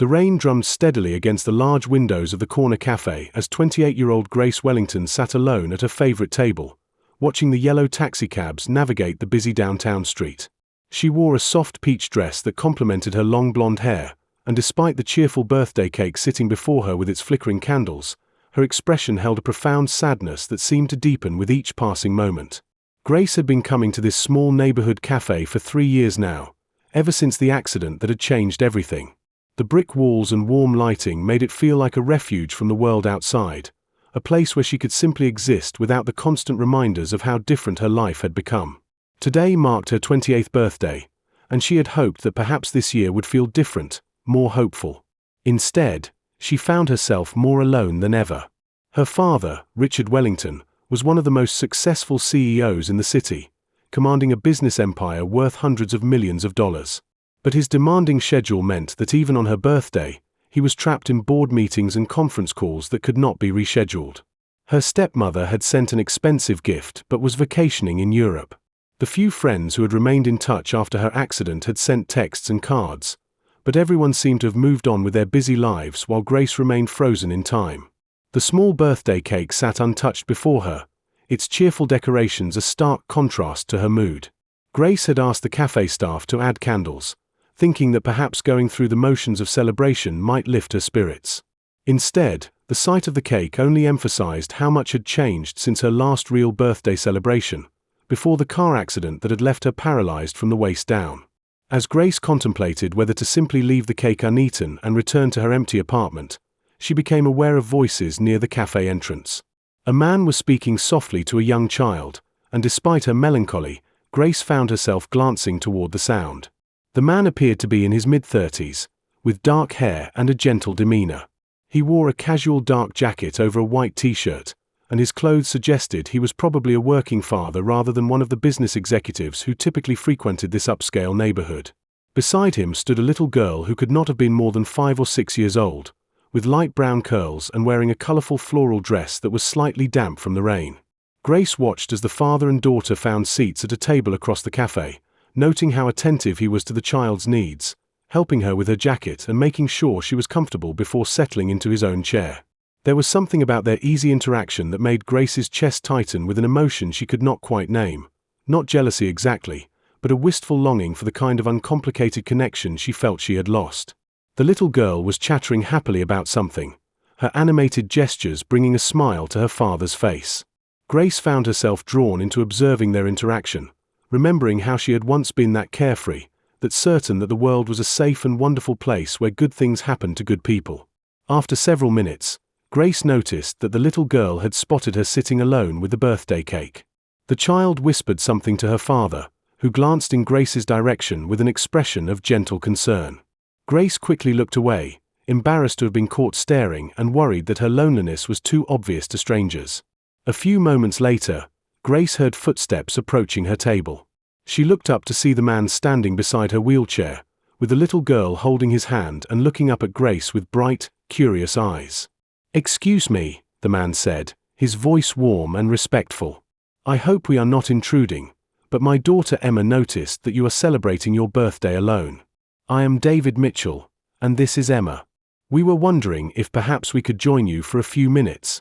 The rain drummed steadily against the large windows of the corner cafe as 28-year-old Grace Wellington sat alone at her favorite table, watching the yellow taxicabs navigate the busy downtown street. She wore a soft peach dress that complemented her long blonde hair, and despite the cheerful birthday cake sitting before her with its flickering candles, her expression held a profound sadness that seemed to deepen with each passing moment. Grace had been coming to this small neighborhood cafe for 3 years now, ever since the accident that had changed everything. The brick walls and warm lighting made it feel like a refuge from the world outside, a place where she could simply exist without the constant reminders of how different her life had become. Today marked her 28th birthday, and she had hoped that perhaps this year would feel different, more hopeful. Instead, she found herself more alone than ever. Her father, Richard Wellington, was one of the most successful CEOs in the city, commanding a business empire worth hundreds of millions of dollars. But his demanding schedule meant that even on her birthday, he was trapped in board meetings and conference calls that could not be rescheduled. Her stepmother had sent an expensive gift but was vacationing in Europe. The few friends who had remained in touch after her accident had sent texts and cards, but everyone seemed to have moved on with their busy lives while Grace remained frozen in time. The small birthday cake sat untouched before her, its cheerful decorations a stark contrast to her mood. Grace had asked the cafe staff to add candles, thinking that perhaps going through the motions of celebration might lift her spirits. Instead, the sight of the cake only emphasized how much had changed since her last real birthday celebration, before the car accident that had left her paralyzed from the waist down. As Grace contemplated whether to simply leave the cake uneaten and return to her empty apartment, she became aware of voices near the cafe entrance. A man was speaking softly to a young child, and despite her melancholy, Grace found herself glancing toward the sound. The man appeared to be in his mid-30s, with dark hair and a gentle demeanor. He wore a casual dark jacket over a white t-shirt, and his clothes suggested he was probably a working father rather than one of the business executives who typically frequented this upscale neighborhood. Beside him stood a little girl who could not have been more than 5 or 6 years old, with light brown curls and wearing a colorful floral dress that was slightly damp from the rain. Grace watched as the father and daughter found seats at a table across the cafe, noting how attentive he was to the child's needs, helping her with her jacket and making sure she was comfortable before settling into his own chair. There was something about their easy interaction that made Grace's chest tighten with an emotion she could not quite name. Not jealousy exactly, but a wistful longing for the kind of uncomplicated connection she felt she had lost. The little girl was chattering happily about something, her animated gestures bringing a smile to her father's face. Grace found herself drawn into observing their interaction, remembering how she had once been that carefree, that certain that the world was a safe and wonderful place where good things happened to good people. After several minutes, Grace noticed that the little girl had spotted her sitting alone with the birthday cake. The child whispered something to her father, who glanced in Grace's direction with an expression of gentle concern. Grace quickly looked away, embarrassed to have been caught staring and worried that her loneliness was too obvious to strangers. A few moments later, Grace heard footsteps approaching her table. She looked up to see the man standing beside her wheelchair, with the little girl holding his hand and looking up at Grace with bright, curious eyes. "Excuse me," the man said, his voice warm and respectful. "I hope we are not intruding, but my daughter Emma noticed that you are celebrating your birthday alone. I am David Mitchell, and this is Emma. We were wondering if perhaps we could join you for a few minutes."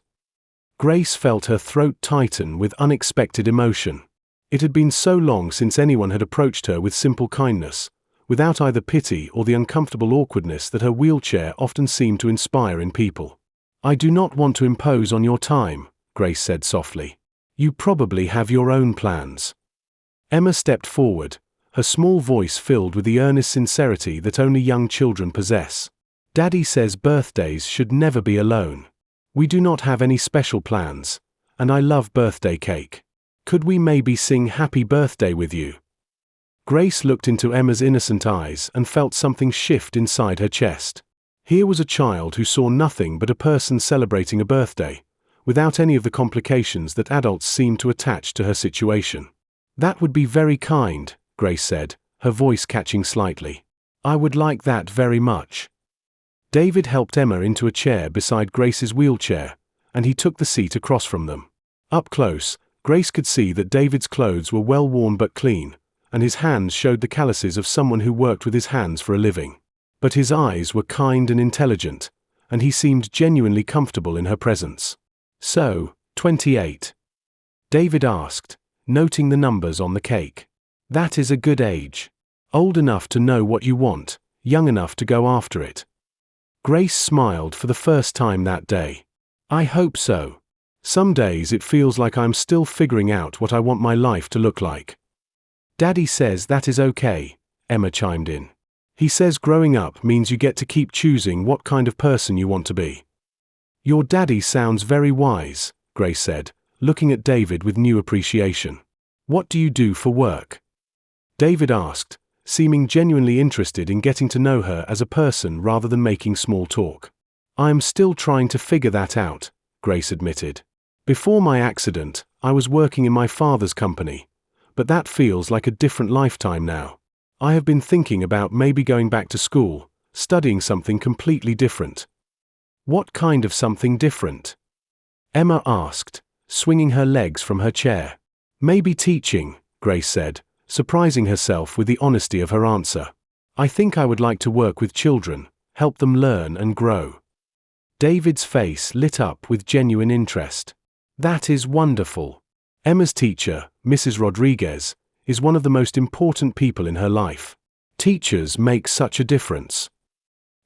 Grace felt her throat tighten with unexpected emotion. It had been so long since anyone had approached her with simple kindness, without either pity or the uncomfortable awkwardness that her wheelchair often seemed to inspire in people. "I do not want to impose on your time," Grace said softly. "You probably have your own plans." Emma stepped forward, her small voice filled with the earnest sincerity that only young children possess. "Daddy says birthdays should never be alone. We do not have any special plans, and I love birthday cake. Could we maybe sing happy birthday with you?" Grace looked into Emma's innocent eyes and felt something shift inside her chest. Here was a child who saw nothing but a person celebrating a birthday, without any of the complications that adults seem to attach to her situation. "That would be very kind," Grace said, her voice catching slightly. "I would like that very much." David helped Emma into a chair beside Grace's wheelchair, and he took the seat across from them. Up close, Grace could see that David's clothes were well worn but clean, and his hands showed the calluses of someone who worked with his hands for a living. But his eyes were kind and intelligent, and he seemed genuinely comfortable in her presence. "So, 28?" David asked, noting the numbers on the cake. "That is a good age. Old enough to know what you want, young enough to go after it." Grace smiled for the first time that day. "I hope so. Some days it feels like I'm still figuring out what I want my life to look like." "Daddy says that is okay," Emma chimed in. "He says growing up means you get to keep choosing what kind of person you want to be." "Your daddy sounds very wise," Grace said, looking at David with new appreciation. "What do you do for work?" David asked, seeming genuinely interested in getting to know her as a person rather than making small talk. "I'm still trying to figure that out," Grace admitted. "Before my accident, I was working in my father's company, but that feels like a different lifetime now. I have been thinking about maybe going back to school, studying something completely different." "What kind of something different?" Emma asked, swinging her legs from her chair. "Maybe teaching," Grace said, surprising herself with the honesty of her answer. "I think I would like to work with children, help them learn and grow." David's face lit up with genuine interest. "That is wonderful. Emma's teacher, Mrs. Rodriguez, is one of the most important people in her life. Teachers make such a difference."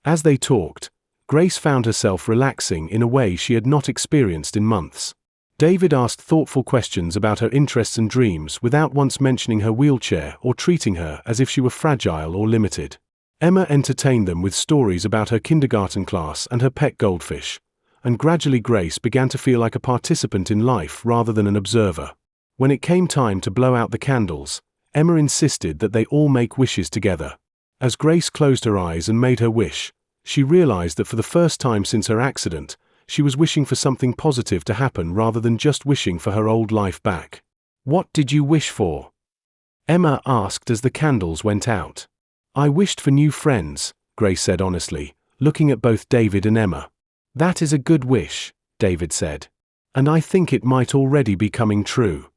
As they talked, Grace found herself relaxing in a way she had not experienced in months. David asked thoughtful questions about her interests and dreams without once mentioning her wheelchair or treating her as if she were fragile or limited. Emma entertained them with stories about her kindergarten class and her pet goldfish, and gradually Grace began to feel like a participant in life rather than an observer. When it came time to blow out the candles, Emma insisted that they all make wishes together. As Grace closed her eyes and made her wish, she realized that for the first time since her accident, she was wishing for something positive to happen rather than just wishing for her old life back. "What did you wish for?" Emma asked as the candles went out. "I wished for new friends," Grace said honestly, looking at both David and Emma. "That is a good wish," David said. "And I think it might already be coming true."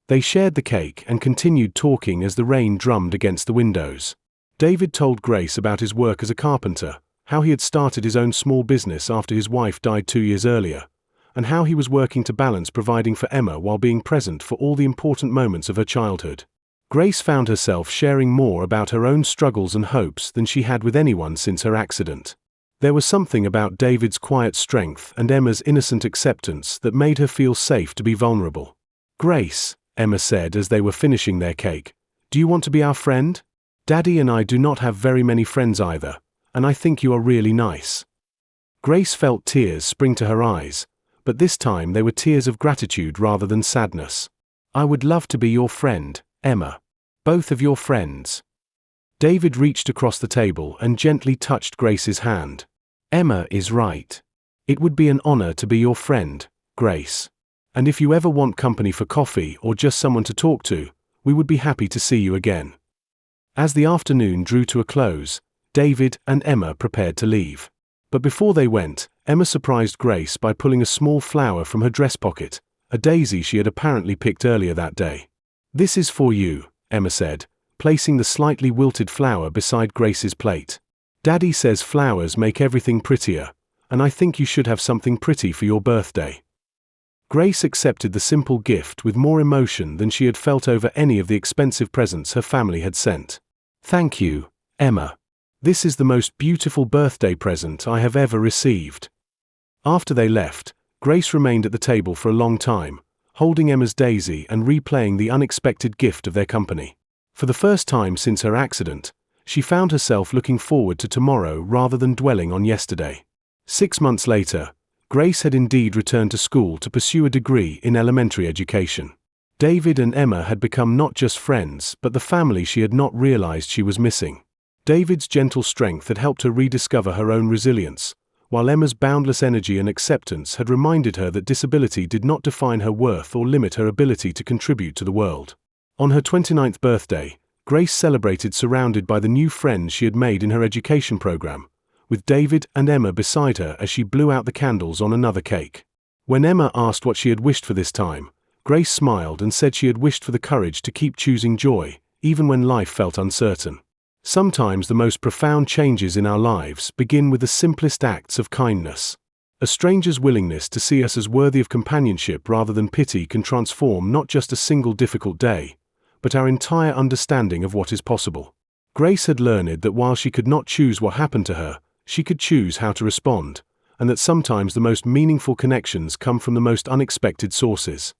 They shared the cake and continued talking as the rain drummed against the windows. David told Grace about his work as a carpenter, how he had started his own small business after his wife died 2 years earlier, and how he was working to balance providing for Emma while being present for all the important moments of her childhood. Grace found herself sharing more about her own struggles and hopes than she had with anyone since her accident. There was something about David's quiet strength and Emma's innocent acceptance that made her feel safe to be vulnerable. "Grace," Emma said as they were finishing their cake, "do you want to be our friend? Daddy and I do not have very many friends either, and I think you are really nice." Grace felt tears spring to her eyes, but this time they were tears of gratitude rather than sadness. "I would love to be your friend, Emma. Both of your friends." David reached across the table and gently touched Grace's hand. "Emma is right. It would be an honor to be your friend, Grace. And if you ever want company for coffee or just someone to talk to, we would be happy to see you again." As the afternoon drew to a close, David and Emma prepared to leave. But before they went, Emma surprised Grace by pulling a small flower from her dress pocket, a daisy she had apparently picked earlier that day. "This is for you," Emma said, placing the slightly wilted flower beside Grace's plate. "Daddy says flowers make everything prettier, and I think you should have something pretty for your birthday." Grace accepted the simple gift with more emotion than she had felt over any of the expensive presents her family had sent. "Thank you, Emma. This is the most beautiful birthday present I have ever received." After they left, Grace remained at the table for a long time, holding Emma's daisy and replaying the unexpected gift of their company. For the first time since her accident, she found herself looking forward to tomorrow rather than dwelling on yesterday. 6 months later, Grace had indeed returned to school to pursue a degree in elementary education. David and Emma had become not just friends but the family she had not realized she was missing. David's gentle strength had helped her rediscover her own resilience, while Emma's boundless energy and acceptance had reminded her that disability did not define her worth or limit her ability to contribute to the world. On her 29th birthday, Grace celebrated surrounded by the new friends she had made in her education program, with David and Emma beside her as she blew out the candles on another cake. When Emma asked what she had wished for this time, Grace smiled and said she had wished for the courage to keep choosing joy, even when life felt uncertain. Sometimes the most profound changes in our lives begin with the simplest acts of kindness. A stranger's willingness to see us as worthy of companionship rather than pity can transform not just a single difficult day, but our entire understanding of what is possible. Grace had learned that while she could not choose what happened to her, she could choose how to respond, and that sometimes the most meaningful connections come from the most unexpected sources.